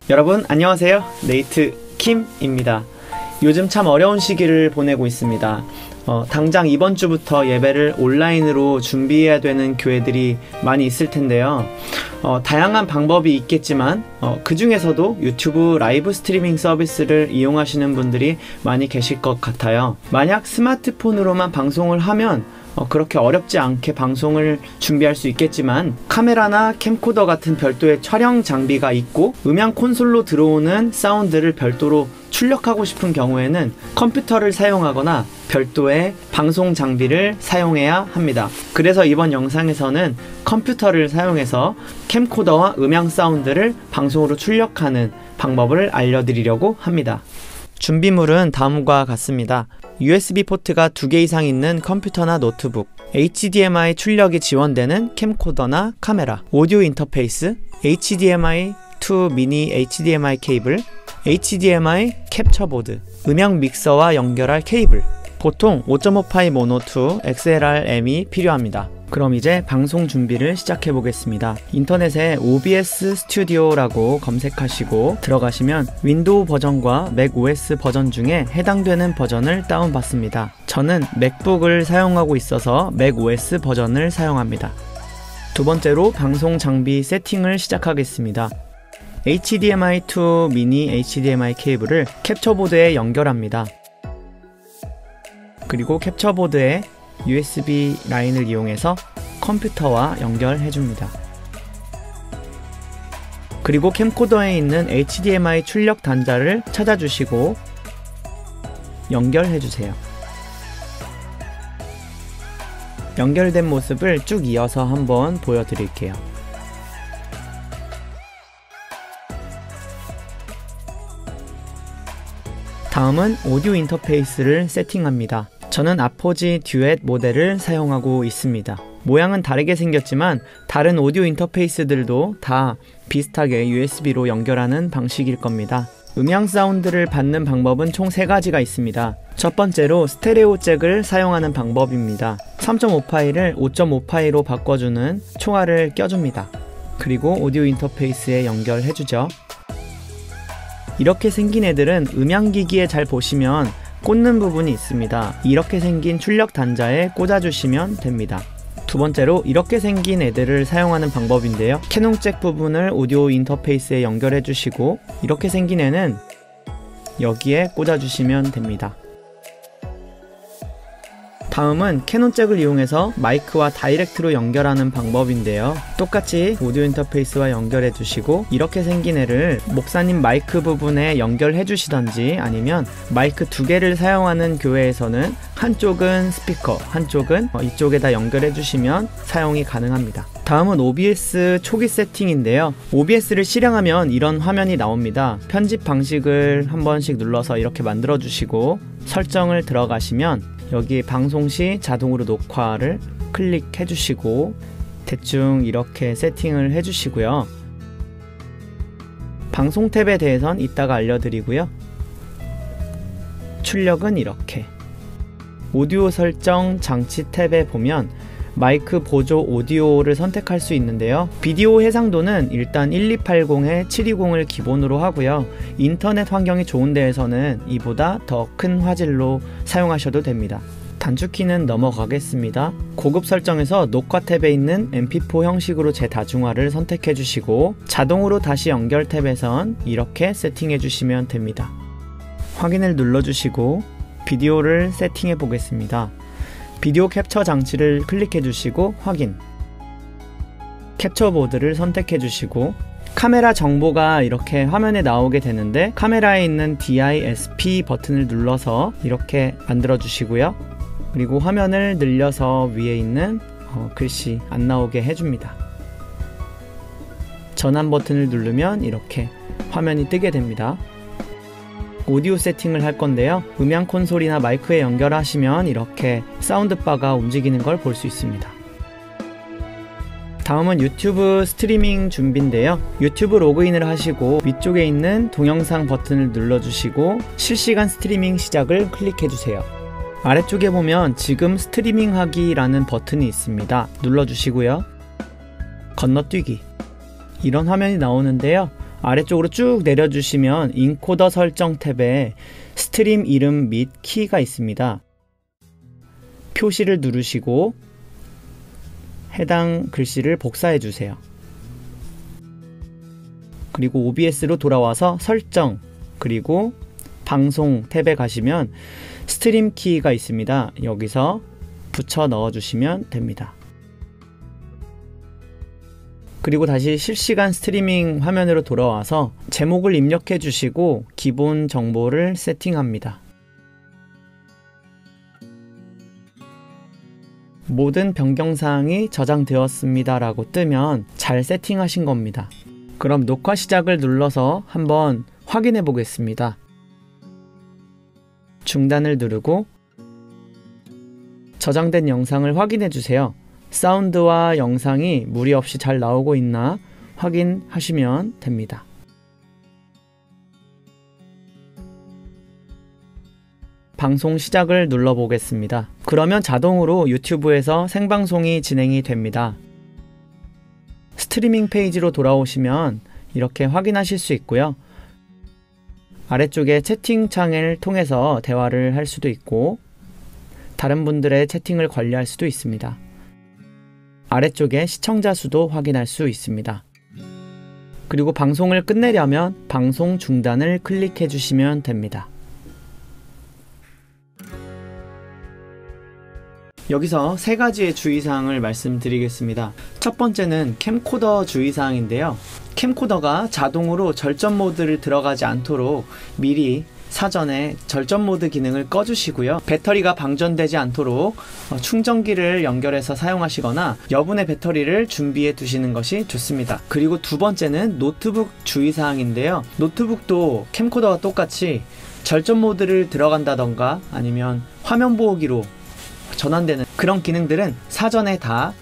여러분 안녕하세요. 네이트 킴입니다. 요즘 참 어려운 시기를 보내고 있습니다. 당장 이번 주부터 예배를 온라인으로 준비해야 되는 교회들이 많이 있을 텐데요. 다양한 방법이 있겠지만 그 중에서도 유튜브 라이브 스트리밍 서비스를 이용하시는 분들이 많이 계실 것 같아요. 만약 스마트폰으로만 방송을 하면 그렇게 어렵지 않게 방송을 준비할 수 있겠지만 카메라나 캠코더 같은 별도의 촬영 장비가 있고 음향 콘솔로 들어오는 사운드를 별도로 출력하고 싶은 경우에는 컴퓨터를 사용하거나 별도의 방송 장비를 사용해야 합니다. 그래서 이번 영상에서는 컴퓨터를 사용해서 캠코더와 음향 사운드를 방송으로 출력하는 방법을 알려드리려고 합니다. 준비물은 다음과 같습니다. USB 포트가 2개 이상 있는 컴퓨터나 노트북, HDMI 출력이 지원되는 캠코더나 카메라, 오디오 인터페이스, HDMI to 미니 HDMI 케이블, HDMI 캡처보드, 음향 믹서와 연결할 케이블, 보통 5.5파이 모노 2 XLR-M이 필요합니다. 그럼 이제 방송 준비를 시작해 보겠습니다. 인터넷에 OBS 스튜디오라고 검색하시고 들어가시면 윈도우 버전과 맥 OS 버전 중에 해당되는 버전을 다운받습니다. 저는 맥북을 사용하고 있어서 맥 OS 버전을 사용합니다. 두 번째로 방송 장비 세팅을 시작하겠습니다. HDMI to 미니 HDMI 케이블을 캡처보드에 연결합니다. 그리고 캡처보드에 USB 라인을 이용해서 컴퓨터와 연결해줍니다. 그리고 캠코더에 있는 HDMI 출력 단자를 찾아주시고 연결해주세요. 연결된 모습을 쭉 이어서 한번 보여드릴게요. 다음은 오디오 인터페이스를 세팅합니다. 저는 아포지 듀엣 모델을 사용하고 있습니다. 모양은 다르게 생겼지만 다른 오디오 인터페이스들도 다 비슷하게 USB로 연결하는 방식일 겁니다. 음향 사운드를 받는 방법은 총 3가지가 있습니다. 첫 번째로 스테레오 잭을 사용하는 방법입니다. 3.5파이를 5.5파이로 바꿔주는 총알을 껴줍니다. 그리고 오디오 인터페이스에 연결해주죠. 이렇게 생긴 애들은 음향기기에 잘 보시면 꽂는 부분이 있습니다. 이렇게 생긴 출력 단자에 꽂아주시면 됩니다. 두 번째로 이렇게 생긴 애들을 사용하는 방법인데요. 캐논 잭 부분을 오디오 인터페이스에 연결해 주시고 이렇게 생긴 애는 여기에 꽂아주시면 됩니다. 다음은 캐논 잭을 이용해서 마이크와 다이렉트로 연결하는 방법인데요. 똑같이 오디오 인터페이스와 연결해 주시고 이렇게 생긴 애를 목사님 마이크 부분에 연결해 주시던지 아니면 마이크 2개를 사용하는 교회에서는 한쪽은 스피커, 한쪽은 이쪽에다 연결해 주시면 사용이 가능합니다. 다음은 OBS 초기 세팅인데요. OBS를 실행하면 이런 화면이 나옵니다. 편집 방식을 한 번씩 눌러서 이렇게 만들어 주시고 설정을 들어가시면 여기 방송 시 자동으로 녹화를 클릭해 주시고 대충 이렇게 세팅을 해 주시고요. 방송 탭에 대해선 이따가 알려드리고요. 출력은 이렇게 오디오 설정 장치 탭에 보면 마이크 보조 오디오를 선택할 수 있는데요. 비디오 해상도는 일단 1280에 720을 기본으로 하고요. 인터넷 환경이 좋은 데에서는 이보다 더 큰 화질로 사용하셔도 됩니다. 단축키는 넘어가겠습니다. 고급 설정에서 녹화 탭에 있는 mp4 형식으로 재다중화를 선택해 주시고 자동으로 다시 연결 탭에선 이렇게 세팅해 주시면 됩니다. 확인을 눌러 주시고 비디오를 세팅해 보겠습니다. 비디오 캡처 장치를 클릭해 주시고 확인, 캡처 보드를 선택해 주시고 카메라 정보가 이렇게 화면에 나오게 되는데 카메라에 있는 DISP 버튼을 눌러서 이렇게 만들어 주시고요. 그리고 화면을 늘려서 위에 있는 글씨 안 나오게 해줍니다. 전환 버튼을 누르면 이렇게 화면이 뜨게 됩니다. 오디오 세팅을 할 건데요. 음향 콘솔이나 마이크에 연결하시면 이렇게 사운드바가 움직이는 걸 볼 수 있습니다. 다음은 유튜브 스트리밍 준비인데요. 유튜브 로그인을 하시고 위쪽에 있는 동영상 버튼을 눌러주시고 실시간 스트리밍 시작을 클릭해주세요. 아래쪽에 보면 지금 스트리밍 하기 라는 버튼이 있습니다. 눌러주시고요. 건너뛰기 이런 화면이 나오는데요. 아래쪽으로 쭉 내려주시면 인코더 설정 탭에 스트림 이름 및 키가 있습니다. 표시를 누르시고 해당 글씨를 복사해 주세요. 그리고 OBS로 돌아와서 설정, 그리고 방송 탭에 가시면 스트림 키가 있습니다. 여기서 붙여 넣어 주시면 됩니다. 그리고 다시 실시간 스트리밍 화면으로 돌아와서 제목을 입력해 주시고 기본 정보를 세팅합니다. 모든 변경사항이 저장되었습니다 라고 뜨면 잘 세팅하신 겁니다. 그럼 녹화 시작을 눌러서 한번 확인해 보겠습니다. 중단을 누르고 저장된 영상을 확인해 주세요. 사운드와 영상이 무리 없이 잘 나오고 있나 확인하시면 됩니다. 방송 시작을 눌러 보겠습니다. 그러면 자동으로 유튜브에서 생방송이 진행이 됩니다. 스트리밍 페이지로 돌아오시면 이렇게 확인하실 수 있고요. 아래쪽에 채팅창을 통해서 대화를 할 수도 있고 다른 분들의 채팅을 관리할 수도 있습니다. 아래쪽에 시청자 수도 확인할 수 있습니다. 그리고 방송을 끝내려면 방송 중단을 클릭해 주시면 됩니다. 여기서 세 가지의 주의사항을 말씀드리겠습니다. 첫 번째는 캠코더 주의사항인데요. 캠코더가 자동으로 절전 모드를 들어가지 않도록 미리 사전에 절전 모드 기능을 꺼주시고요. 배터리가 방전되지 않도록 충전기를 연결해서 사용하시거나 여분의 배터리를 준비해 두시는 것이 좋습니다. 그리고 두 번째는 노트북 주의사항인데요. 노트북도 캠코더와 똑같이 절전 모드를 들어간다던가 아니면 화면 보호기로 전환되는 그런 기능들은 사전에 다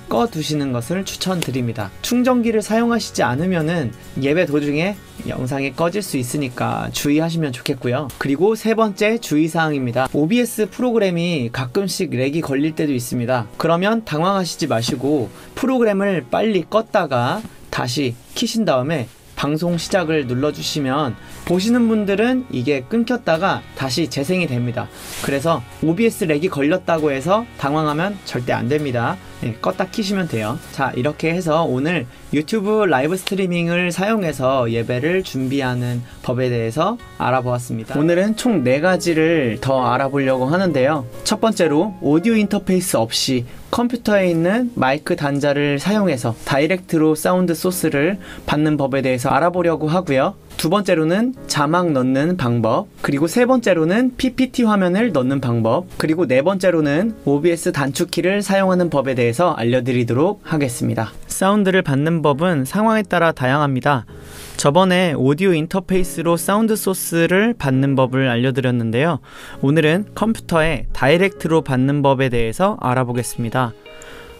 꺼두시는 것을 추천드립니다. 충전기를 사용하시지 않으면은 예배 도중에 영상이 꺼질 수 있으니까 주의하시면 좋겠고요. 그리고 세 번째 주의사항입니다. OBS 프로그램이 가끔씩 렉이 걸릴 때도 있습니다. 그러면 당황하시지 마시고 프로그램을 빨리 껐다가 다시 켜신 다음에 방송 시작을 눌러주시면 보시는 분들은 이게 끊겼다가 다시 재생이 됩니다. 그래서 OBS 렉이 걸렸다고 해서 당황하면 절대 안 됩니다. 네, 껐다 키시면 돼요. 자, 이렇게 해서 오늘 유튜브 라이브 스트리밍을 사용해서 예배를 준비하는 법에 대해서 알아보았습니다. 오늘은 총 4가지를 더 알아보려고 하는데요. 첫 번째로 오디오 인터페이스 없이 컴퓨터에 있는 마이크 단자를 사용해서 다이렉트로 사운드 소스를 받는 법에 대해서 알아보려고 하고요. 두 번째로는 자막 넣는 방법, 그리고 세 번째로는 PPT 화면을 넣는 방법, 그리고 네 번째로는 OBS 단축키를 사용하는 법에 대해서 알려드리도록 하겠습니다. 사운드를 받는 법은 상황에 따라 다양합니다. 저번에 오디오 인터페이스로 사운드 소스를 받는 법을 알려드렸는데요. 오늘은 컴퓨터에 다이렉트로 받는 법에 대해서 알아보겠습니다.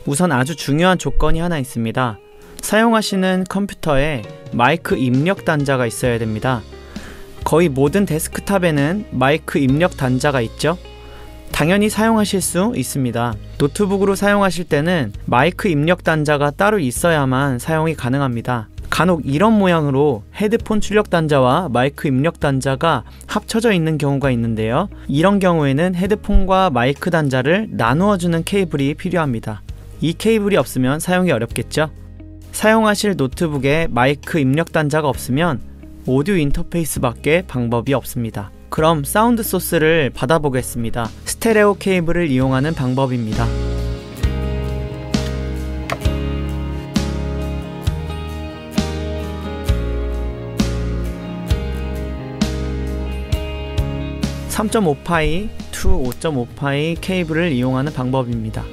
우선 아주 중요한 조건이 하나 있습니다. 사용하시는 컴퓨터에 마이크 입력 단자가 있어야 됩니다. 거의 모든 데스크탑에는 마이크 입력 단자가 있죠. 당연히 사용하실 수 있습니다. 노트북으로 사용하실 때는 마이크 입력 단자가 따로 있어야만 사용이 가능합니다. 간혹 이런 모양으로 헤드폰 출력 단자와 마이크 입력 단자가 합쳐져 있는 경우가 있는데요. 이런 경우에는 헤드폰과 마이크 단자를 나누어주는 케이블이 필요합니다. 이 케이블이 없으면 사용이 어렵겠죠. 사용하실 노트북에 마이크 입력 단자가 없으면 오디오 인터페이스 밖에 방법이 없습니다. 그럼 사운드 소스를 받아보겠습니다. 스테레오 케이블을 이용하는 방법입니다. (3.5파이) to (5.5파이) 케이블을 이용하는 방법입니다.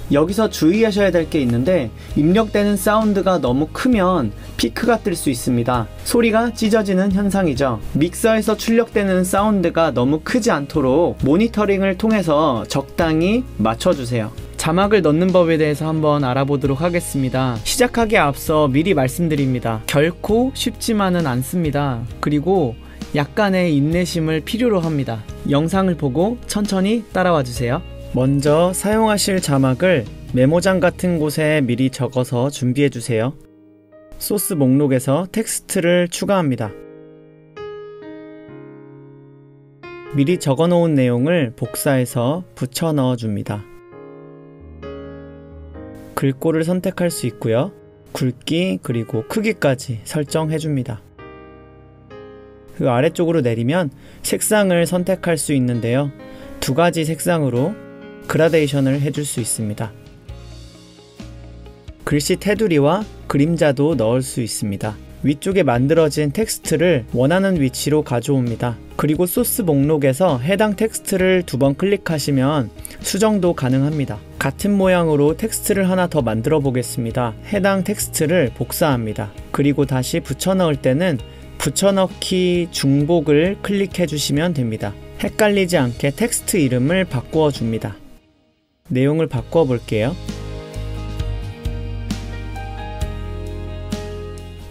여기서 주의하셔야 될 게 있는데 입력되는 사운드가 너무 크면 피크가 뜰 수 있습니다. 소리가 찢어지는 현상이죠. 믹서에서 출력되는 사운드가 너무 크지 않도록 모니터링을 통해서 적당히 맞춰주세요. 자막을 넣는 법에 대해서 한번 알아보도록 하겠습니다. 시작하기에 앞서 미리 말씀드립니다. 결코 쉽지만은 않습니다. 그리고 약간의 인내심을 필요로 합니다. 영상을 보고 천천히 따라와 주세요. 먼저 사용하실 자막을 메모장 같은 곳에 미리 적어서 준비해 주세요. 소스 목록에서 텍스트를 추가합니다. 미리 적어 놓은 내용을 복사해서 붙여 넣어 줍니다. 글꼴을 선택할 수 있고요. 굵기 그리고 크기까지 설정해 줍니다. 그 아래쪽으로 내리면 색상을 선택할 수 있는데요. 두 가지 색상으로 그라데이션을 해줄 수 있습니다. 글씨 테두리와 그림자도 넣을 수 있습니다. 위쪽에 만들어진 텍스트를 원하는 위치로 가져옵니다. 그리고 소스 목록에서 해당 텍스트를 2번 클릭하시면 수정도 가능합니다. 같은 모양으로 텍스트를 하나 더 만들어 보겠습니다. 해당 텍스트를 복사합니다. 그리고 다시 붙여 넣을 때는 붙여넣기 중복을 클릭해 주시면 됩니다. 헷갈리지 않게 텍스트 이름을 바꾸어 줍니다. 내용을 바꾸어 볼게요.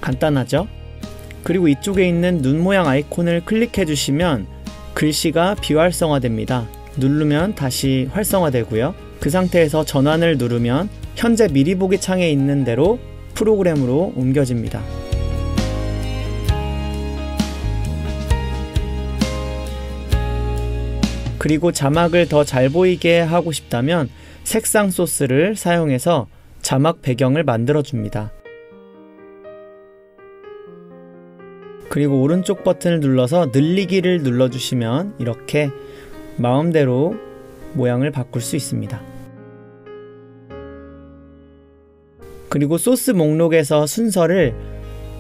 간단하죠? 그리고 이쪽에 있는 눈 모양 아이콘을 클릭해 주시면 글씨가 비활성화됩니다. 누르면 다시 활성화되고요. 그 상태에서 전환을 누르면 현재 미리 보기 창에 있는 대로 프로그램으로 옮겨집니다. 그리고 자막을 더 잘 보이게 하고 싶다면 색상 소스를 사용해서 자막 배경을 만들어 줍니다. 그리고 오른쪽 버튼을 눌러서 늘리기를 눌러주시면 이렇게 마음대로 모양을 바꿀 수 있습니다. 그리고 소스 목록에서 순서를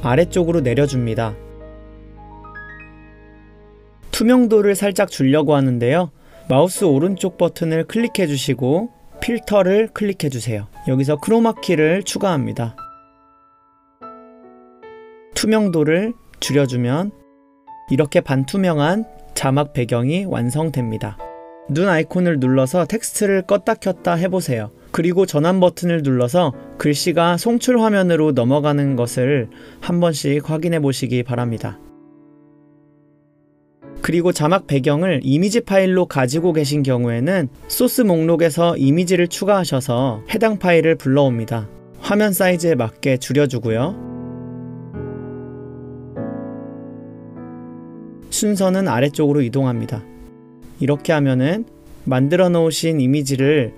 아래쪽으로 내려줍니다. 투명도를 살짝 주려고 하는데요. 마우스 오른쪽 버튼을 클릭해 주시고 필터를 클릭해 주세요. 여기서 크로마키를 추가합니다. 투명도를 줄여주면 이렇게 반투명한 자막 배경이 완성됩니다. 눈 아이콘을 눌러서 텍스트를 껐다 켰다 해보세요. 그리고 전환 버튼을 눌러서 글씨가 송출 화면으로 넘어가는 것을 한 번씩 확인해 보시기 바랍니다. 그리고 자막 배경을 이미지 파일로 가지고 계신 경우에는 소스 목록에서 이미지를 추가하셔서 해당 파일을 불러옵니다. 화면 사이즈에 맞게 줄여주고요. 순서는 아래쪽으로 이동합니다. 이렇게 하면은 만들어 놓으신 이미지를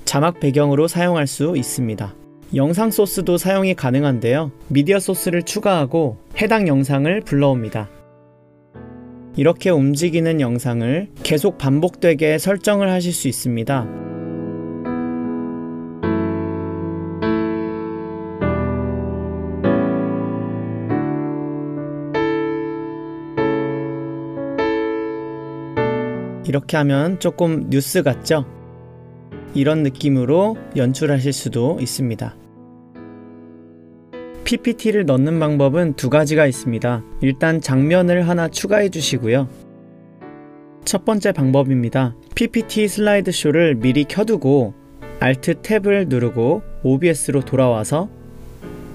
자막 배경으로 사용할 수 있습니다. 영상 소스도 사용이 가능한데요. 미디어 소스를 추가하고 해당 영상을 불러옵니다. 이렇게 움직이는 영상을 계속 반복되게 설정을 하실 수 있습니다. 이렇게 하면 조금 뉴스 같죠? 이런 느낌으로 연출하실 수도 있습니다. PPT를 넣는 방법은 두 가지가 있습니다. 일단 장면을 하나 추가해 주시고요. 첫 번째 방법입니다. PPT 슬라이드쇼를 미리 켜두고 Alt 탭을 누르고 OBS로 돌아와서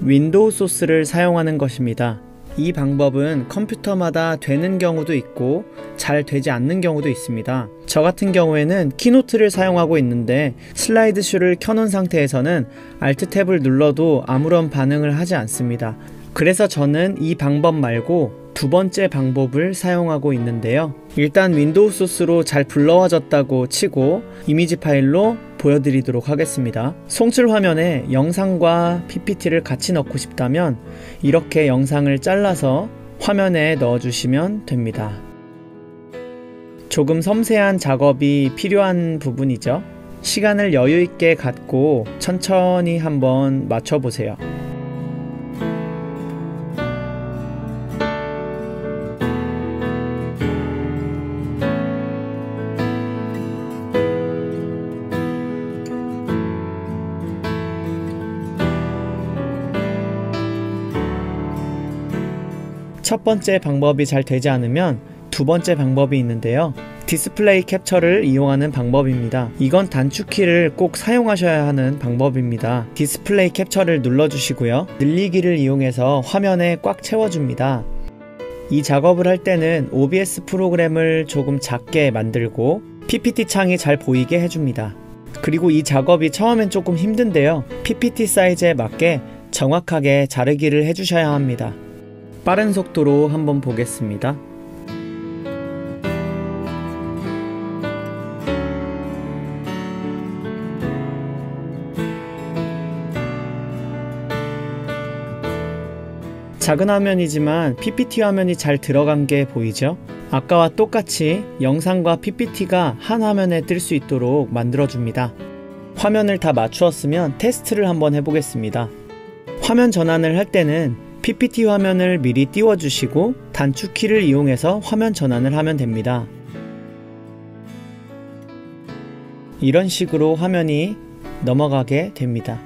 윈도우 소스를 사용하는 것입니다. 이 방법은 컴퓨터마다 되는 경우도 있고 잘 되지 않는 경우도 있습니다. 저 같은 경우에는 키노트를 사용하고 있는데 슬라이드쇼를 켜놓은 상태에서는 Alt 탭을 눌러도 아무런 반응을 하지 않습니다. 그래서 저는 이 방법 말고 두 번째 방법을 사용하고 있는데요. 일단 윈도우 소스로 잘 불러와졌다고 치고 이미지 파일로 보여드리도록 하겠습니다. 송출 화면에 영상과 PPT를 같이 넣고 싶다면 이렇게 영상을 잘라서 화면에 넣어주시면 됩니다. 조금 섬세한 작업이 필요한 부분이죠. 시간을 여유있게 갖고 천천히 한번 맞춰보세요. 첫 번째 방법이 잘 되지 않으면 두 번째 방법이 있는데요. 디스플레이 캡처를 이용하는 방법입니다. 이건 단축키를 꼭 사용하셔야 하는 방법입니다. 디스플레이 캡처를 눌러주시고요. 늘리기를 이용해서 화면에 꽉 채워줍니다. 이 작업을 할 때는 OBS 프로그램을 조금 작게 만들고 PPT 창이 잘 보이게 해줍니다. 그리고 이 작업이 처음엔 조금 힘든데요. PPT 사이즈에 맞게 정확하게 자르기를 해주셔야 합니다. 빠른 속도로 한번 보겠습니다. 작은 화면이지만 PPT 화면이 잘 들어간 게 보이죠? 아까와 똑같이 영상과 PPT가 한 화면에 뜰 수 있도록 만들어줍니다. 화면을 다 맞추었으면 테스트를 한번 해보겠습니다. 화면 전환을 할 때는 PPT 화면을 미리 띄워주시고 단축키를 이용해서 화면 전환을 하면 됩니다. 이런 식으로 화면이 넘어가게 됩니다.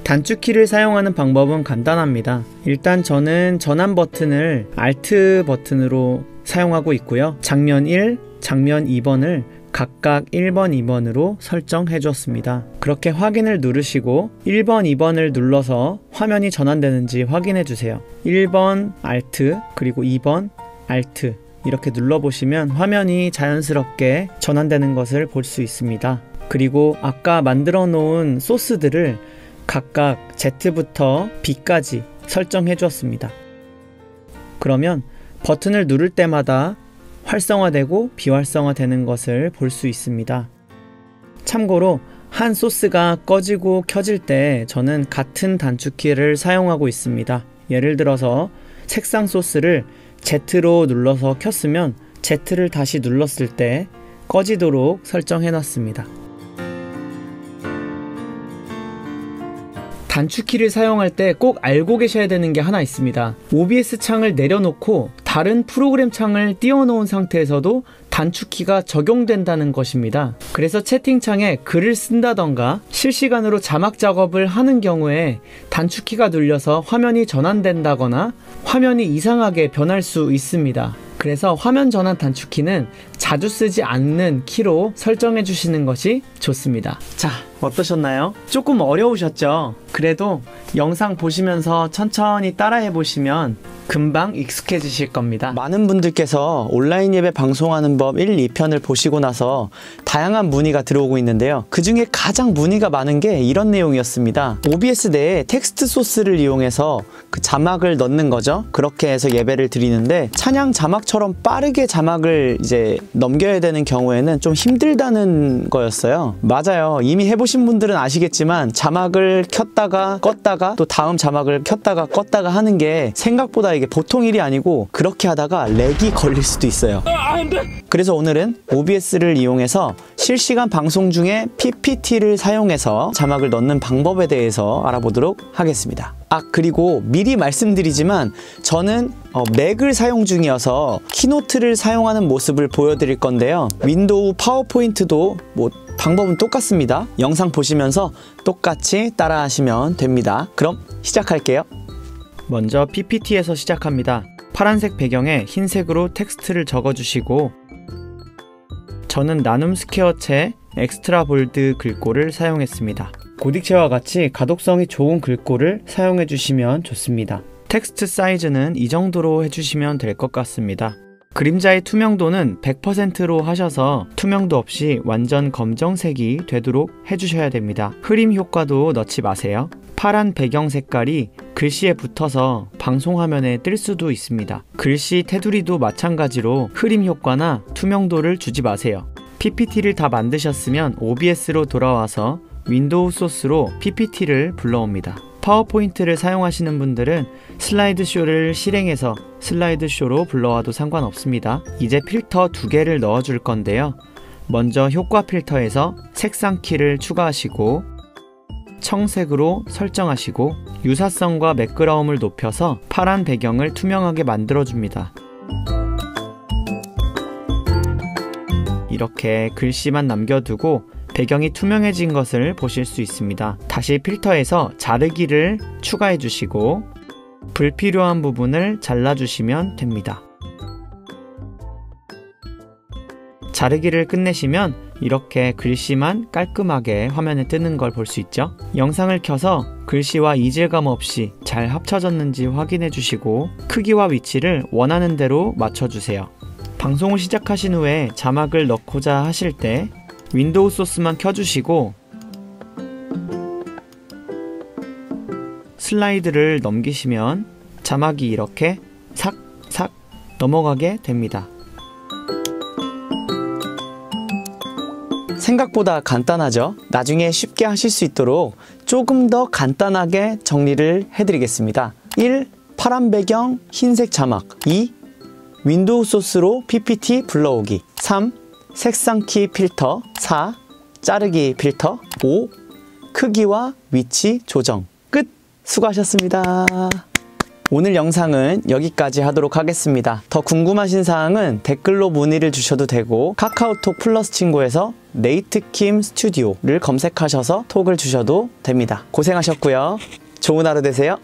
단축키를 사용하는 방법은 간단합니다. 일단 저는 전환 버튼을 Alt 버튼으로 사용하고 있고요. 장면 1, 장면 2번을 각각 1번, 2번으로 설정해 줬습니다. 그렇게 확인을 누르시고 1번, 2번을 눌러서 화면이 전환되는지 확인해 주세요. 1번 Alt 그리고 2번 Alt 이렇게 눌러보시면 화면이 자연스럽게 전환되는 것을 볼 수 있습니다. 그리고 아까 만들어 놓은 소스들을 각각 Z부터 B까지 설정해 주었습니다. 그러면 버튼을 누를 때마다 활성화되고 비활성화되는 것을 볼 수 있습니다. 참고로 한 소스가 꺼지고 켜질 때 저는 같은 단축키를 사용하고 있습니다. 예를 들어서 색상 소스를 Z로 눌러서 켰으면 Z를 다시 눌렀을 때 꺼지도록 설정해 놨습니다. 단축키를 사용할 때 꼭 알고 계셔야 되는 게 하나 있습니다. OBS 창을 내려놓고 다른 프로그램 창을 띄워놓은 상태에서도 단축키가 적용된다는 것입니다. 그래서 채팅창에 글을 쓴다던가 실시간으로 자막 작업을 하는 경우에 단축키가 눌려서 화면이 전환된다거나 화면이 이상하게 변할 수 있습니다. 그래서 화면 전환 단축키는 자주 쓰지 않는 키로 설정해 주시는 것이 좋습니다. 자, 어떠셨나요? 조금 어려우셨죠? 그래도 영상 보시면서 천천히 따라해 보시면 금방 익숙해지실 겁니다. 많은 분들께서 온라인 예배 방송하는 법 1, 2편을 보시고 나서 다양한 문의가 들어오고 있는데요. 그 중에 가장 문의가 많은 게 이런 내용이었습니다. OBS 내에 텍스트 소스를 이용해서 그 자막을 넣는 거죠. 그렇게 해서 예배를 드리는데 찬양 자막처럼 빠르게 자막을 이제 넘겨야 되는 경우에는 좀 힘들다는 거였어요. 맞아요. 이미 해보신 분들은 아시겠지만 자막을 켰다가 껐다가 또 다음 자막을 켰다가 껐다가 하는 게 생각보다 이게 보통 일이 아니고 그렇게 하다가 렉이 걸릴 수도 있어요. 그래서 오늘은 OBS를 이용해서 실시간 방송 중에 PPT를 사용해서 자막을 넣는 방법에 대해서 알아보도록 하겠습니다. 그리고 미리 말씀드리지만 저는 맥을 사용 중이어서 키노트를 사용하는 모습을 보여드릴 건데요. 윈도우 파워포인트도 방법은 똑같습니다. 영상 보시면서 똑같이 따라 하시면 됩니다. 그럼 시작할게요. 먼저 PPT에서 시작합니다. 파란색 배경에 흰색으로 텍스트를 적어주시고 저는 나눔 스퀘어체 엑스트라 볼드 글꼴을 사용했습니다. 고딕체와 같이 가독성이 좋은 글꼴을 사용해 주시면 좋습니다. 텍스트 사이즈는 이 정도로 해주시면 될 것 같습니다. 그림자의 투명도는 100%로 하셔서 투명도 없이 완전 검정색이 되도록 해주셔야 됩니다. 흐림 효과도 넣지 마세요. 파란 배경 색깔이 글씨에 붙어서 방송 화면에 뜰 수도 있습니다. 글씨 테두리도 마찬가지로 흐림 효과나 투명도를 주지 마세요. PPT를 다 만드셨으면 OBS로 돌아와서 윈도우 소스로 PPT를 불러옵니다. 파워포인트를 사용하시는 분들은 슬라이드 쇼를 실행해서 슬라이드 쇼로 불러와도 상관없습니다. 이제 필터 2개를 넣어줄 건데요. 먼저 효과 필터에서 색상 키를 추가하시고 청색으로 설정하시고 유사성과 매끄러움을 높여서 파란 배경을 투명하게 만들어줍니다. 이렇게 글씨만 남겨두고 배경이 투명해진 것을 보실 수 있습니다. 다시 필터에서 자르기를 추가해 주시고 불필요한 부분을 잘라주시면 됩니다. 자르기를 끝내시면 이렇게 글씨만 깔끔하게 화면에 뜨는 걸 볼 수 있죠. 영상을 켜서 글씨와 이질감 없이 잘 합쳐졌는지 확인해 주시고 크기와 위치를 원하는 대로 맞춰주세요. 방송을 시작하신 후에 자막을 넣고자 하실 때 윈도우 소스만 켜주시고 슬라이드를 넘기시면 자막이 이렇게 삭삭 넘어가게 됩니다. 생각보다 간단하죠? 나중에 쉽게 하실 수 있도록 조금 더 간단하게 정리를 해드리겠습니다. 1. 파란 배경 흰색 자막. 2. 윈도우 소스로 PPT 불러오기. 3. 색상키 필터. 4. 자르기 필터. 5. 크기와 위치 조정. 끝! 수고하셨습니다. 오늘 영상은 여기까지 하도록 하겠습니다. 더 궁금하신 사항은 댓글로 문의를 주셔도 되고 카카오톡 플러스 친구에서 네이트킴 스튜디오를 검색하셔서 톡을 주셔도 됩니다. 고생하셨고요. 좋은 하루 되세요.